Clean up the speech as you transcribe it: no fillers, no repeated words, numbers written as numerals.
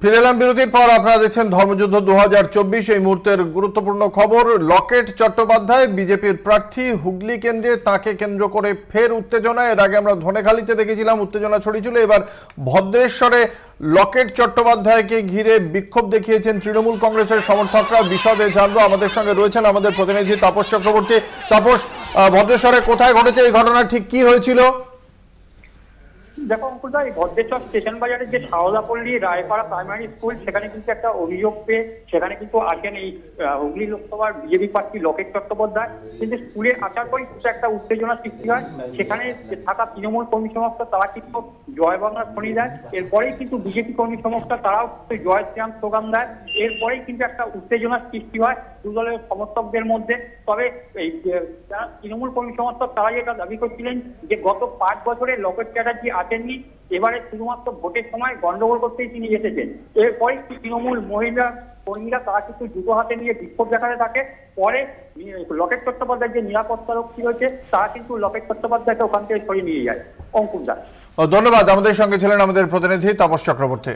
ফিরে এলাম বিরতির পর। আপনারা দেখছেন ধর্মযুদ্ধ 2024। এই মুহূর্তের গুরুত্বপূর্ণ খবর, লকেট চট্টোপাধ্যায় বিজেপির প্রার্থী, হুগলি কেন্দ্রে তাকে কেন্দ্র করে ফের উত্তেজনা। এর আগে আমরা ধনেখালিতে দেখেছিলাম উত্তেজনা ছড়িয়েছিল, এবার ভদ্রেশ্বরে লকেট চট্টোপাধ্যায়কে ঘিরে বিক্ষোভ দেখিয়েছেন তৃণমূল কংগ্রেসের সমর্থকরা। বিশদে জানবো, আমাদের সঙ্গে রয়েছেন আমাদের প্রতিনিধি তাপস চক্রবর্তী। তাপস, ভদ্রেশ্বরে কোথায় ঘটেছে এই ঘটনা, ঠিক কি হয়েছিল? দেখো অঙ্কুরদা, এই ভদ্রেশ্বর স্টেশন বাজারের যে শারদাপল্লী রায়পাড়া প্রাইমারি স্কুল, সেখানে কিন্তু একটা অভিযোগ পেয়ে সেখানে কিন্তু আসেন এই হুগলি লোকসভার বিজেপি প্রার্থী লকেট চট্টোপাধ্যায়। কিন্তু স্কুলে আসার পরই কিন্তু একটা উত্তেজনা সৃষ্টি হয়। সেখানে থাকা তৃণমূল কর্মী সমর্থক তারা কিন্তু জয় বাংলা ধ্বনি দেয়। এরপরেই কিন্তু বিজেপি কর্মী সমর্থক তারাও জয় শ্রীরাম স্লোগান দেয়। এরপরেই কিন্তু একটা উত্তেজনার সৃষ্টি হয় দু দলের সমর্থকদের মধ্যে। তবে এই যারা তৃণমূল কর্মী সমর্থক তারাই এটা দাবি করছিলেন যে গত 5 বছরে লকেট চ্যাটার্জি আসেননি, এবারে শুধুমাত্র ভোটের সময় গন্ডগোল করতেই তিনি এসেছেন। এরপরে তৃণমূল মহিলা কর্মীরা তারা কিন্তু জুতো হাতে নিয়ে বিক্ষোভ দেখাতে থাকে। পরে লকেট চট্টোপাধ্যায়ের যে নিরাপত্তা রক্ষী রয়েছে তারা কিন্তু লকেট চট্টোপাধ্যায়কে ওখান থেকে সরিয়ে নিয়ে যায়। অঙ্কুর দাস, ধন্যবাদ। আমাদের সঙ্গে ছিলেন আমাদের প্রতিনিধি তাপস চক্রবর্তী।